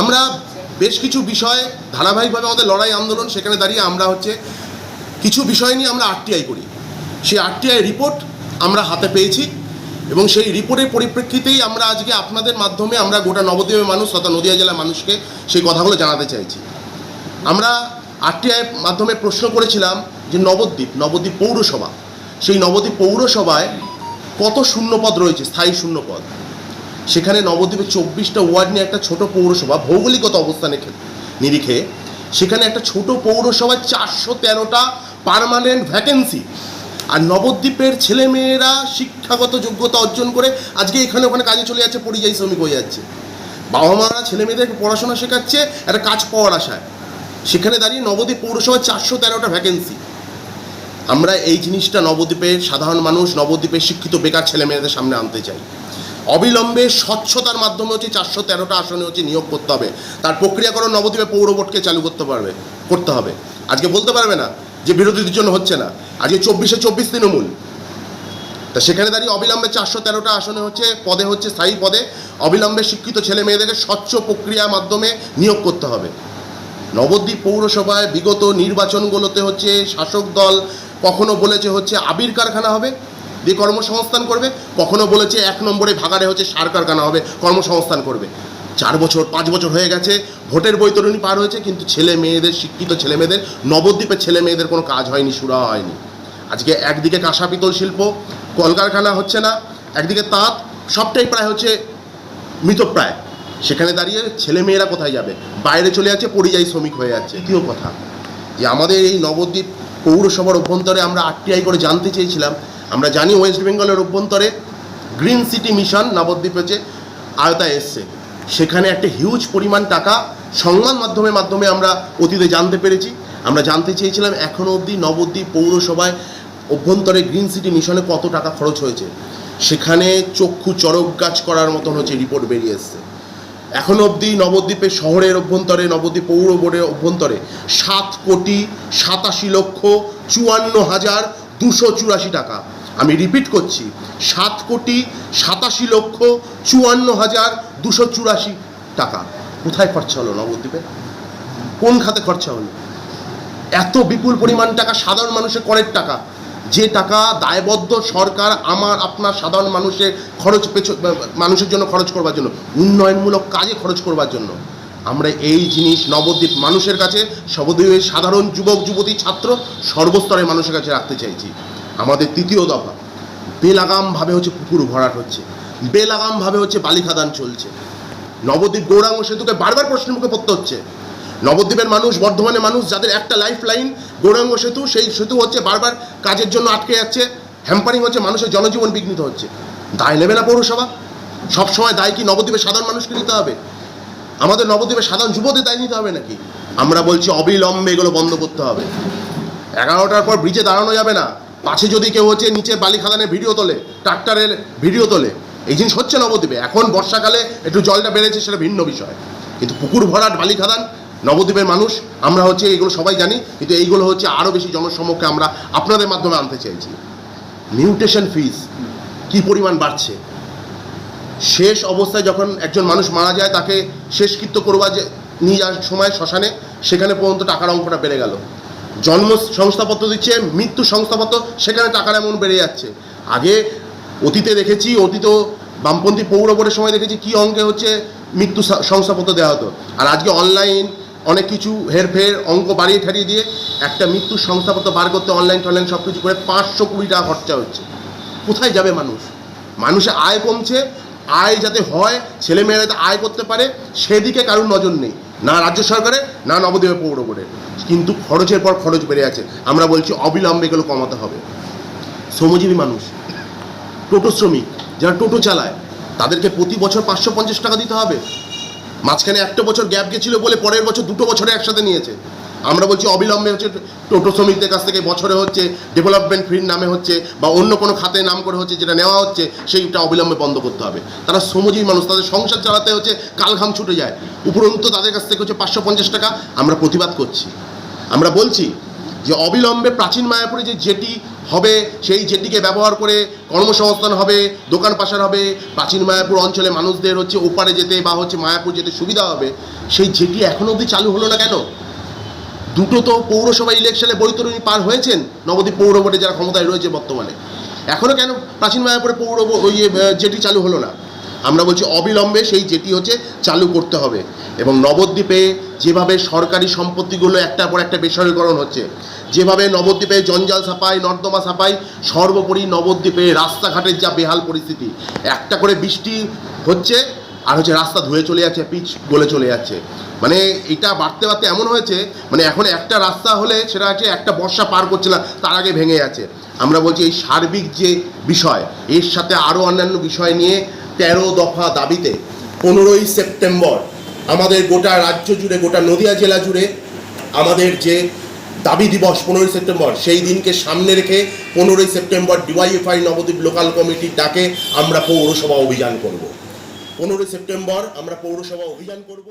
আমরা বেশ কিছু বিষয় ধারাবাহিকভাবে আমাদের লড়াই আন্দোলন, সেখানে দাঁড়িয়ে আমরা কিছু বিষয় নিয়ে আমরা আরটিআই করি। সেই আরটিআই রিপোর্ট আমরা হাতে পেয়েছি এবং সেই রিপোর্টের পরিপ্রেক্ষিতেই আমরা আজকে আপনাদের মাধ্যমে আমরা গোটা নবদ্বীপের মানুষ তথা নদিয়া জেলার মানুষকে সেই কথাগুলো জানাতে চাইছি। আমরা আরটিআইয়ের মাধ্যমে প্রশ্ন করেছিলাম যে নবদ্বীপ পৌরসভা, সেই নবদ্বীপ পৌরসভায় কত শূন্যপদ রয়েছে, স্থায়ী শূন্যপদ। সেখানে নবদ্বীপের 24টা ওয়ার্ড নিয়ে একটা ছোট পৌরসভা, ভৌগোলিকগত অবস্থানের নিরিখে সেখানে একটা ছোট পৌরসভায় 413টা পার্মানেন্ট ভ্যাকেন্সি। আর নবদ্বীপের ছেলেমেয়েরা শিক্ষাগত যোগ্যতা অর্জন করে আজকে এখানে ওখানে কাজে চলে যাচ্ছে, পরিযায়ী শ্রমিক হয়ে যাচ্ছে। বাবা মারা ছেলেমেয়েদেরকে পড়াশোনা শেখাচ্ছে একটা কাজ পাওয়ার আশায়। সেখানে দাঁড়িয়ে নবদ্বীপ পৌরসভায় 413টা ভ্যাকেন্সি। আমরা এই জিনিসটা নবদ্বীপের সাধারণ মানুষ, নবদ্বীপের শিক্ষিত বেকার ছেলেমেয়েদের সামনে আনতে চাই। অবিলম্বে স্বচ্ছতার মাধ্যমে 413টা আসনে নিয়োগ করতে হবে। তার প্রক্রিয়াকরণ নবদ্বীপে পৌর বোর্ডকে চালু করতে হবে। আজকে বলতে পারবে না যে বিরোধীদের জন্য হচ্ছে না। আজকে 24 তৃণমূল, তা সেখানে দাঁড়িয়ে অবিলম্বে 413টা আসনে পদে স্থায়ী পদে অবিলম্বে শিক্ষিত ছেলে মেয়েদেরকে স্বচ্ছ প্রক্রিয়ার মাধ্যমে নিয়োগ করতে হবে। নবদ্বীপ পৌরসভায় বিগত নির্বাচনগুলোতে শাসক দল কখনো বলেছে আবির কারখানা হবে, দিয়ে কর্মসংস্থান করবে, কখনো বলেছে 1 নম্বরে ভাগাড়ে সার কারখানা হবে, কর্মসংস্থান করবে। 4 বছর 5 বছর হয়ে গেছে, ভোটের বৈতরণী পার হয়েছে, কিন্তু শিক্ষিত ছেলে মেয়েদের নবদ্বীপের ছেলে মেয়েদের কোনো কাজ হয়নি, সুরা হয়নি। আজকে একদিকে কাঁসা পিতল শিল্প, কলকারখানা হচ্ছে না, একদিকে তাঁত, সবটাই প্রায় মৃতপ্রায়। সেখানে দাঁড়িয়ে ছেলে মেয়েরা কোথায় যাবে? বাইরে চলে যাচ্ছে, পরিযায়ী শ্রমিক হয়ে যাচ্ছে। দ্বিতীয় কথা যে আমাদের এই নবদ্বীপ পৌরসভার অভ্যন্তরে আমরা আরটিআই করে জানতে চেয়েছিলাম। আমরা জানি ওয়েস্ট বেঙ্গলের অভ্যন্তরে গ্রিন সিটি মিশন নবদ্বীপে আয়তায় এসছে। সেখানে একটা হিউজ পরিমাণ টাকা সংবাদ মাধ্যমে আমরা অতীতে জানতে পেরেছি। আমরা জানতে চেয়েছিলাম এখনও অবধি নবদ্বীপ পৌরসভায় অভ্যন্তরে গ্রিন সিটি মিশনে কত টাকা খরচ হয়েছে। সেখানে চক্ষু চড়ক গাছ করার মতন রিপোর্ট বেরিয়ে এসছে। এখনও অবধি নবদ্বীপের শহরের অভ্যন্তরে, নবদ্বীপ পৌর বোর্ডের অভ্যন্তরে 7,87,54,284 টাকা। আমি রিপিট করছি, 7,87,54,284 টাকা কোথায় খরচা হলো নবদ্বীপে? কোন খাতে খরচা হলো? এত বিপুল পরিমাণ টাকা সাধারণ মানুষের করের টাকা, যে টাকা দায়বদ্ধ সরকার আমার আপনার সাধারণ মানুষের জন্য খরচ করবার জন্য, উন্নয়নমূলক কাজে খরচ করবার জন্য। আমরা এই জিনিস নবদ্বীপ মানুষের কাছে, নবদ্বীপের সাধারণ যুবক যুবতী ছাত্র সর্বস্তরের মানুষের কাছে রাখতে চাইছি। আমাদের তৃতীয় দফা, বেলাগামভাবে পুকুর ভরাট হচ্ছে, বেলাগামভাবে বালি খাদান চলছে। নবদ্বীপ গৌরাঙ্গ সেতুকে বারবার প্রশ্নের মুখে পড়তে হচ্ছে। নবদ্বীপের মানুষ, বর্ধমানের মানুষ, যাদের একটা লাইফ লাইন গৌরাঙ্গ সেতু, সেই সেতু বারবার কাজের জন্য আটকে যাচ্ছে, হ্যাম্পারিং হচ্ছে, মানুষের জনজীবন বিঘ্নিত হচ্ছে। দায় নেবে না পৌরসভা? সবসময় দায় কি নবদ্বীপের সাধারণ মানুষকে নিতে হবে? আমাদের নবদ্বীপের সাধারণ যুবদের দায় নিতে হবে নাকি? আমরা বলছি অবিলম্বে এগুলো বন্ধ করতে হবে। 11টার পর ব্রিজে দাঁড়ানো যাবে না। পাশে যদি কেউ নিচে বালি খাদানের ভিডিও তোলে, ট্রাক্টরের ভিডিও তোলে, এই জিনিস হচ্ছে নবদ্বীপে। এখন বর্ষাকালে একটু জলটা বেড়েছে, সেটা ভিন্ন বিষয়, কিন্তু পুকুর ভরাট, বালি খাদান, নবদ্বীপের মানুষ আমরা এগুলো সবাই জানি, কিন্তু এইগুলো আরও বেশি জনসমক্ষে আমরা আপনাদের মাধ্যমে আনতে চাইছি। মিউটেশন ফিস কী পরিমাণ বাড়ছে। শেষ অবস্থায় যখন একজন মানুষ মারা যায়, তাকে শেষকৃত্য করবার নিয়ে যাওয়ার সময় শ্মশানে, সেখানে পর্যন্ত টাকার অঙ্কটা বেড়ে গেল। জন্ম শংসাপত্র দিচ্ছে, মৃত্যু শংসাপত্র, সেখানে টাকার এমন বেড়ে যাচ্ছে। আগে অতীতে দেখেছি, বামপন্থী পৌর বোর্ডের সময় দেখেছি কী অঙ্কে মৃত্যু শংসাপত্র দেওয়া হতো। আর আজকে অনলাইন অনেক কিছু হেরফের, অঙ্ক বাড়িয়ে ঠাড়িয়ে দিয়ে একটা মৃত্যুর শংসাপত্র বার করতে অনলাইন সব কিছু করে 520 টাকা খরচা হচ্ছে। কোথায় যাবে মানুষ? মানুষের আয় কমছে, আয় যাতে হয়, ছেলেমেয়েরা যাতে আয় করতে পারে, সেদিকে কারোর নজর নেই, না রাজ্য সরকারের, না নবদ্বীপের পৌর বোর্ডের। কিন্তু খরচের পর খরচ বেড়ে আছে। আমরা বলছি অবিলম্বে এগুলো কমাতে হবে। শ্রমজীবী মানুষ, টোটো শ্রমিক যারা টোটো চালায়, তাদেরকে প্রতি বছর 550 টাকা দিতে হবে। মাঝখানে একটা বছর গ্যাপ গেছিলো বলে পরের বছর 2 বছরে একসাথে নিয়েছে। আমরা বলছি অবিলম্বে টোটো শ্রমিকদের কাছ থেকে বছরে ডেভেলপমেন্ট ফির নামে বা অন্য কোনো খাতে নাম করে যেটা নেওয়া হচ্ছে, সেইটা অবিলম্বে বন্ধ করতে হবে। তারা শ্রমজীবী মানুষ, তাদের সংসার চালাতে কালঘাম ছুটে যায়, উপরন্তু তাদের কাছ থেকে 550 টাকা। আমরা প্রতিবাদ করছি। আমরা বলছি যে অবিলম্বে প্রাচীন মায়াপুরে যে জেটি হবে, সেই জেটিকে ব্যবহার করে কর্মসংস্থান হবে, দোকান পাশার হবে, প্রাচীন মায়াপুর অঞ্চলে মানুষদের হচ্ছে ওপারে যেতে বা হচ্ছে মায়াপুর যেতে সুবিধা হবে, সেই জেটি এখনও অবধি চালু হলো না কেন? দুটো তো পৌরসভা ইলেকশনে বৈতরণী পার হয়েছেন নবদ্বীপ পৌর বোর্ডে যারা ক্ষমতায় রয়েছে বর্তমানে, এখনও কেন প্রাচীন মায়াপুরে পৌর জেটি চালু হলো না? আমরা বলছি অবিলম্বে সেই জেটি হচ্ছে চালু করতে হবে। এবং নবদ্বীপে যেভাবে সরকারি সম্পত্তিগুলো একটার পর একটা বেসরকারীকরণ হচ্ছে, যেভাবে নবদ্বীপে জঞ্জাল সাফাই, নর্দমা সাফাই, সর্বোপরি নবদ্বীপে রাস্তাঘাটের যা বেহাল পরিস্থিতি, একটা করে বৃষ্টি হচ্ছে আর হচ্ছে রাস্তা ধুয়ে চলে যাচ্ছে, পিচ গলে চলে যাচ্ছে। মানে এটা বাড়তে বাড়তে এমন হয়েছে, মানে এখন একটা রাস্তা হলে সেটা হচ্ছে একটা বর্ষা পার করছে না, তার আগে ভেঙে যাচ্ছে। আমরা বলছি এই সার্বিক যে বিষয়, এর সাথে আরও অন্যান্য বিষয় নিয়ে 13 দফা দাবিতে 15ই সেপ্টেম্বর আমাদের গোটা রাজ্য জুড়ে, গোটা নদিয়া জেলা জুড়ে আমাদের যে দাবি দিবস 15ই সেপ্টেম্বর, সেই দিনকে সামনে রেখে 15ই সেপ্টেম্বর ডিওয়াইএফআই নবদ্বীপ লোকাল কমিটির ডাকে আমরা পৌরসভা অভিযান করব। 15ই সেপ্টেম্বর আমরা পৌরসভা অভিযান করব।